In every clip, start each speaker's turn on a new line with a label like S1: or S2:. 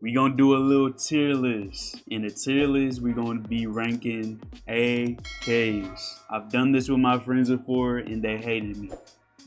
S1: we gonna do a little tier list. In the tier list, we're gonna be ranking AKs. I've done this with my friends before and they hated me.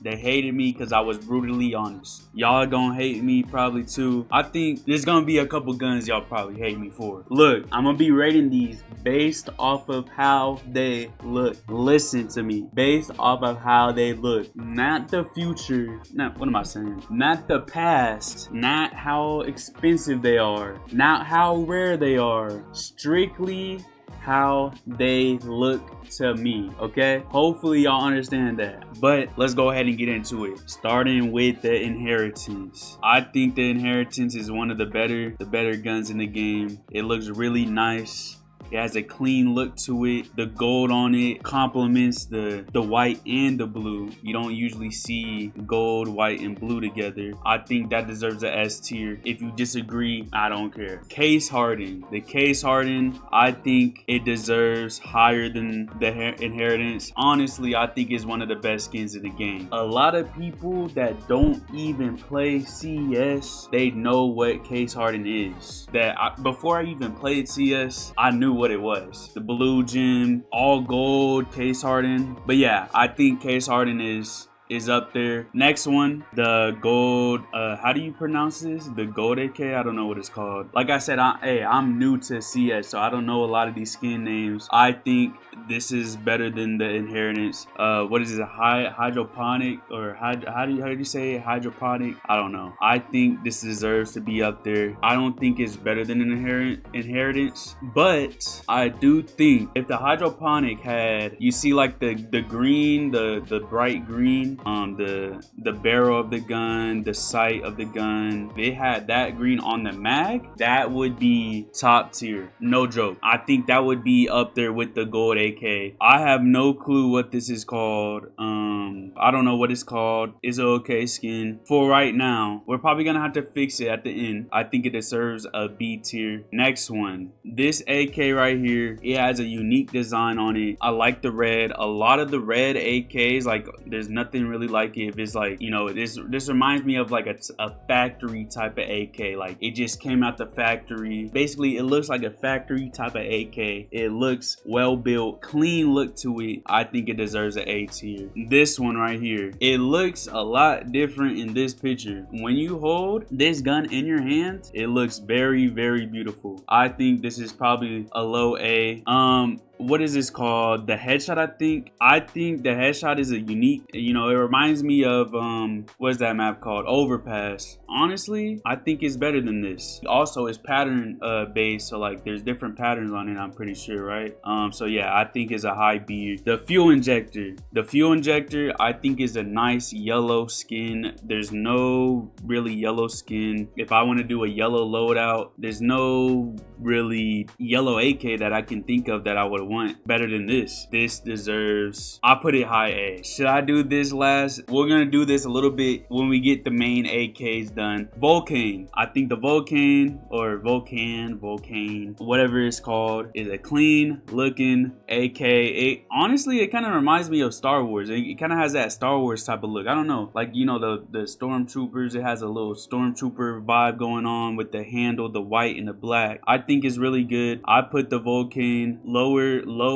S1: They hated me because I was brutally honest. Y'all gonna hate me probably too. I think there's gonna be a couple guns y'all probably hate me for. Look, I'm gonna be rating these based off of how they look. Listen to me. Based off of how they look. Not the future. What am I saying? Not the past. Not how expensive they are. Not how rare they are. Strictly how they look to me, okay? Hopefully y'all understand that. But let's go ahead and get into it. Starting with the Inheritance. I think the Inheritance is one of the better guns in the game. It looks really nice. It has a clean look to it. The gold on it complements the white and the blue. You don't usually see gold, white, and blue together. I think that deserves an S tier. If you disagree, I don't care. Case Harden. The Case Harden, I think it deserves higher than the Inheritance. Honestly, I think it's one of the best skins in the game. A lot of people that don't even play CS, they know what Case Harden is. Before I even played CS, I knew what it was. The blue gem, all gold, Case Harden. But yeah, I think Case Harden is up there. Next one, the gold, how do you pronounce this? The gold AK? I don't know what it's called. Like I said, I'm new to CS, so I don't know a lot of these skin names. I think this is better than the Inheritance. What is it? Hydroponic, or how do you say it? Hydroponic? I don't know. I think this deserves to be up there. I don't think it's better than an Inheritance, but I do think if the Hydroponic had, you see like the green, the bright green, the barrel of the gun, the sight of the gun, they had that green on the mag, that would be top tier. No joke. I think that would be up there with the gold AK. I have no clue what this is called. I don't know what it's called. It's an okay skin. For right now, we're probably gonna have to fix it at the end. I think it deserves a B tier. Next one. This AK right here, it has a unique design on it. I like the red. A lot of the red AKs, like there's nothing really like it. If it's like, you know, this reminds me of like a factory type of AK. Like it just came out the factory. Basically, it looks like a factory type of AK. It looks well built, clean look to it. I think it deserves an A tier. This one right here, it looks a lot different in this picture. When you hold this gun in your hand, it looks very, very beautiful. I think this is probably a low A. What is this called? The headshot, I think the headshot is a unique, you know, it reminds me of what is that map called? Overpass. Honestly, I think it's better than this. Also, it's pattern based, so like there's different patterns on it, I'm pretty sure, right? So yeah, I think it's a high B. The fuel injector. The fuel injector, I think is a nice yellow skin. There's no really yellow skin. If I want to do a yellow loadout, there's no really yellow AK that I can think of that I would want better than this. This deserves, I put it high A. Should I do this last? We're gonna do this a little bit when we get the main AKs done. Vulcan. I think the Vulcan, or Vulcan, whatever it's called, is a clean looking AK. Honestly, it kind of reminds me of Star Wars. It kind of has that Star Wars type of look. I don't know, like, you know, the stormtroopers, it has a little stormtrooper vibe going on with the handle, the white and the black. I think it's really good. I put the Vulcan low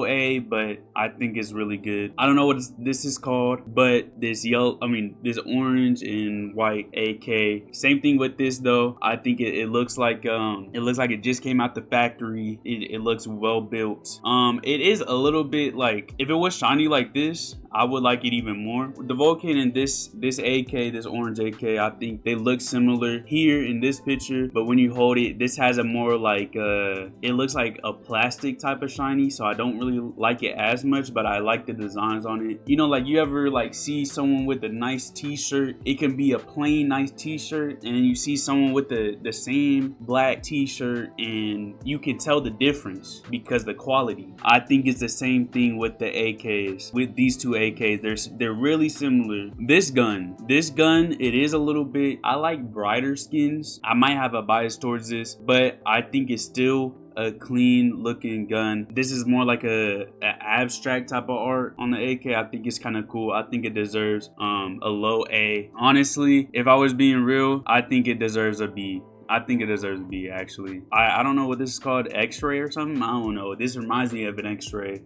S1: A, but I think it's really good. I don't know what this is called, but this this orange and white AK. Same thing with this though. I think it looks like it just came out the factory. It looks well built. It is a little bit like, if it was shiny like this, I would like it even more. The Vulcan and this AK, this orange AK, I think they look similar here in this picture, but when you hold it, this has a more like it looks like a plastic type of shiny, so I don't really like it as much, but I like the designs on it. You know, like you ever like see someone with a nice t-shirt, it can be a plain nice t-shirt, and you see someone with the same black t-shirt and you can tell the difference because the quality. I think it's the same thing with the AKs, with these two AKs. They're really similar. This gun, it is a little bit, I like brighter skins. I might have a bias towards this, but I think it's still a clean looking gun. This is more like a abstract type of art on the AK. I think it's kind of cool. I think it deserves a low A. Honestly, if I was being real, I think it deserves a B. I think it deserves a B, actually. I don't know what this is called, X-ray or something. I don't know. This reminds me of an X-ray.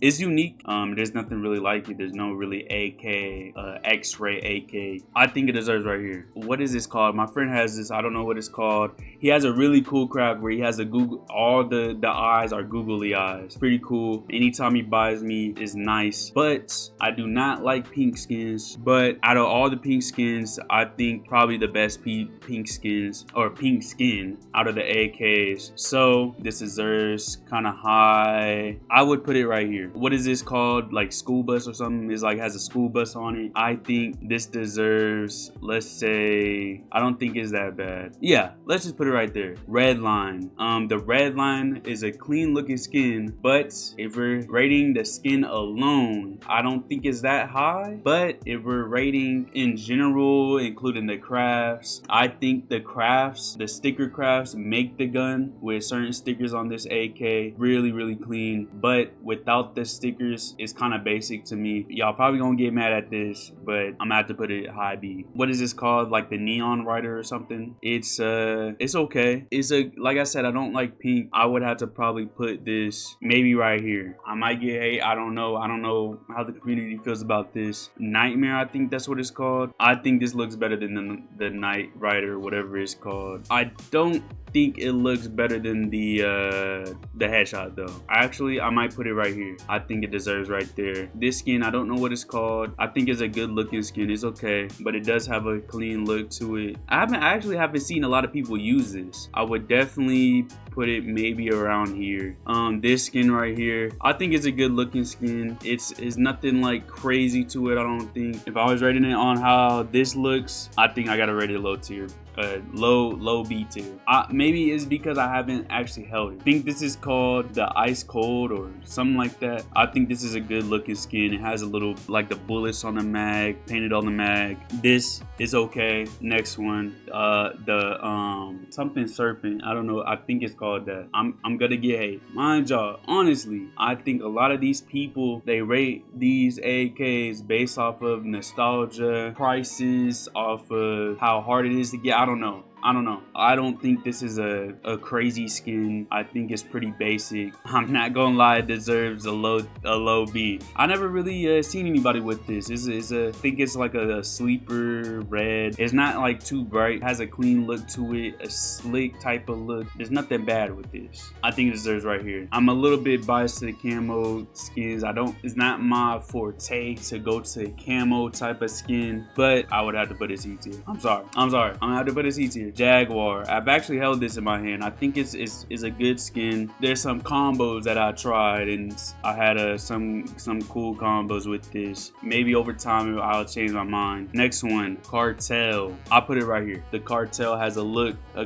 S1: It's unique. There's nothing really like it. There's no really AK, X-ray AK. I think it deserves right here. What is this called? My friend has this. I don't know what it's called. He has a really cool craft where he has a Google. All the eyes are googly eyes. Pretty cool. Anytime he buys me is nice. But I do not like pink skins. But out of all the pink skins, I think probably the best pink skins or pink skin out of the AKs. So this deserves kind of high. I would put it right here. What is this called? Like school bus or something? It's like has a school bus on it. I think this deserves, let's say, I don't think it's that bad. Yeah, let's just put it right there. Red line. The red line is a clean looking skin, but if we're rating the skin alone, I don't think it's that high. But if we're rating in general, including the crafts, I think the crafts, the sticker crafts make the gun with certain stickers on this AK really clean. But without the stickers, it's kind of basic to me. Y'all probably gonna get mad at this, but I'm gonna have to put it high B. What is this called? Like the neon rider or something? It's okay. It's like I said, I don't like pink. I would have to probably put this maybe right here. I might get hate. I don't know how the community feels about this. Nightmare, I think that's what it's called. I think this looks better than the Night Rider, whatever it's called. I don't think it looks better than the headshot though. Actually, I might put it right here. I think it deserves right there. This skin, I don't know what it's called. I think it's a good looking skin. It's okay, but it does have a clean look to it. I actually haven't seen a lot of people use this. I would definitely put it maybe around here. This skin right here, I think it's a good looking skin. It's nothing like crazy to it, I don't think. If I was rating it on how this looks, I think I gotta rate it low tier. Low B tier. Maybe it's because I haven't actually held it. I think this is called the Ice Cold or something like that. I think this is a good looking skin. It has a little like the bullets on the mag, painted on the mag. This is okay. Next one, the something serpent. I don't know. I think it's called that. I'm gonna get hate. Mind y'all, honestly, I think a lot of these people, they rate these AKs based off of nostalgia, prices, off of how hard it is to get. I don't know. I don't think this is a crazy skin. I think it's pretty basic. I'm not gonna lie, it deserves a low B. I never really seen anybody with this. I think it's like a sleeper red. It's not like too bright. It has a clean look to it, a slick type of look. There's nothing bad with this. I think it deserves right here. I'm a little bit biased to the camo skins. It's not my forte to go to camo type of skin, but I would have to put it C tier. I'm sorry. I'm gonna have to put it C tier. Jaguar. I've actually held this in my hand. I think it's a good skin. There's some combos that I tried and I had some cool combos with this. Maybe over time I'll change my mind. Next one, Cartel. I'll put it right here. The Cartel has a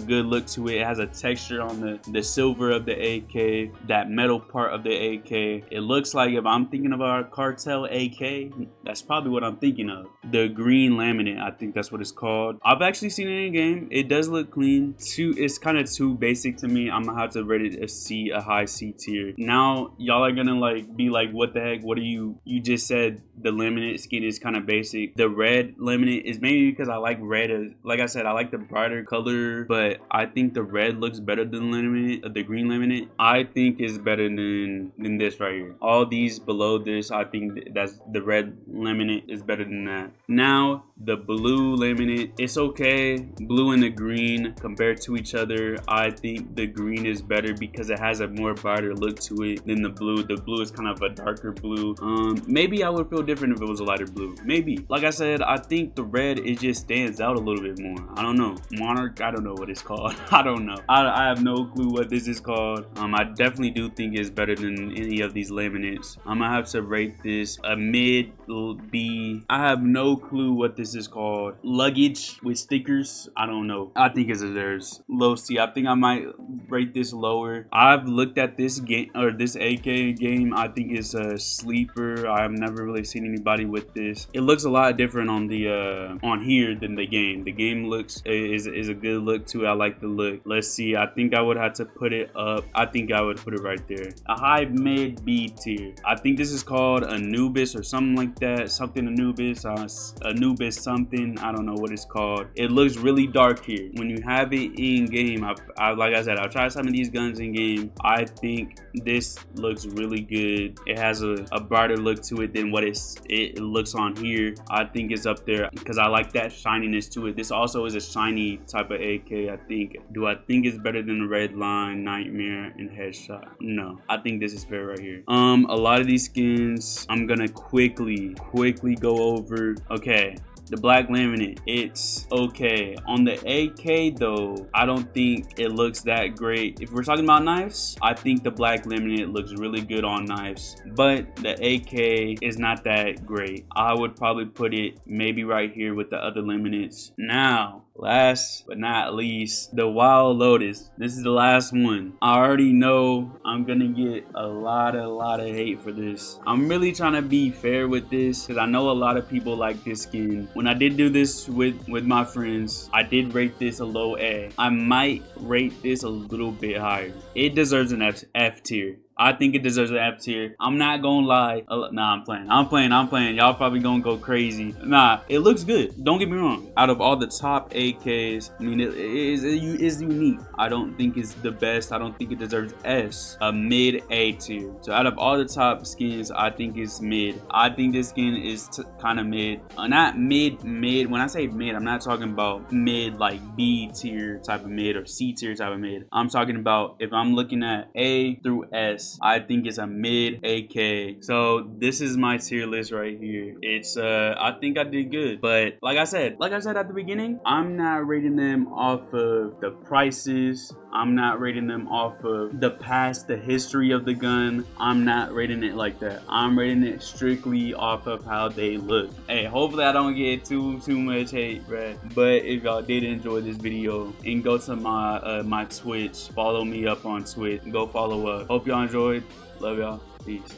S1: good look to it. It has a texture on the silver of the AK, that metal part of the AK. It looks like, if I'm thinking about a Cartel AK, that's probably what I'm thinking of. The green laminate, I think that's what it's called. I've actually seen it in game. It does look clean. It's kind of too basic to me. I'm gonna have to rate it a C, a high C tier. Now y'all are gonna be like, what the heck? What are you just said the laminate skin is kind of basic. The red laminate is maybe because I like red. Like I said, I like the brighter color, but I think the red looks better than the green laminate. I think is better than this right here. All these below this, I think that's the red laminate is better than that. Now the blue laminate, it's okay. Blue and the green compared to each other, I think the green is better because it has a more brighter look to it than the blue. The blue is kind of a darker blue. Maybe I would feel different if it was a lighter blue. Maybe. Like I said, I think the red, it just stands out a little bit more. I don't know. Monarch, I don't know what it's called. I don't know. I have no clue what this is called. I definitely do think it's better than any of these laminates. I'm gonna have to rate this a mid B. I have no clue what this is called. Luggage with stickers. I don't know. I think it deserves low C. I think I might rate this lower. I've looked at this game or this AK game. I think it's a sleeper. I've never really seen seen anybody with this. It looks a lot different on the on here than the game. The game looks is a good look too. I like the look. Let's see. I think I would have to put it up. I think I would put it right there. A high mid B tier. I think this is called Anubis or something like that. Something Anubis. Anubis something. I don't know what it's called. It looks really dark here. When you have it in game, like I said, I've tried some of these guns in game. I think this looks really good. It has a brighter look to it than what it looks on here. I think it's up there because I like that shininess to it. This also is a shiny type of AK, I think. Do I think it's better than the Red Line, Nightmare, and Headshot? No, I think this is fair right here. A lot of these skins I'm gonna quickly go over. Okay, the black laminate, it's okay. On the AK though, I don't think it looks that great. If we're talking about knives, I think the black laminate looks really good on knives, but the AK is not that great. I would probably put it maybe right here with the other laminates. Now, last but not least, the YALL Lotus. This is the last one. I already know I'm gonna get a lot of hate for this. I'm really trying to be fair with this because I know a lot of people like this skin. When I did do this with my friends, I did rate this a low A. I might rate this a little bit higher. It deserves an F tier. I think it deserves an F tier. I'm not gonna lie. Nah, I'm playing. Y'all probably gonna go crazy. Nah, it looks good. Don't get me wrong. Out of all the top AKs, I mean, it is unique. I don't think it's the best. I don't think it deserves S. A mid A tier. So out of all the top skins, I think it's mid. I think this skin is kind of mid. Not mid. When I say mid, I'm not talking about mid like B tier type of mid or C tier type of mid. I'm talking about if I'm looking at A through S, I think it's a mid AK. So this is my tier list right here. It's I think I did good, but like I said at the beginning, I'm not rating them off of the prices. I'm not rating them off of the history of the gun. I'm not rating it like that. I'm rating it strictly off of how they look. Hey, hopefully I don't get too much hate, bruh. But if y'all did enjoy this video, and go to my my Twitch, follow me up on Twitch, go follow up. Hope y'all enjoyed. Love y'all. Peace.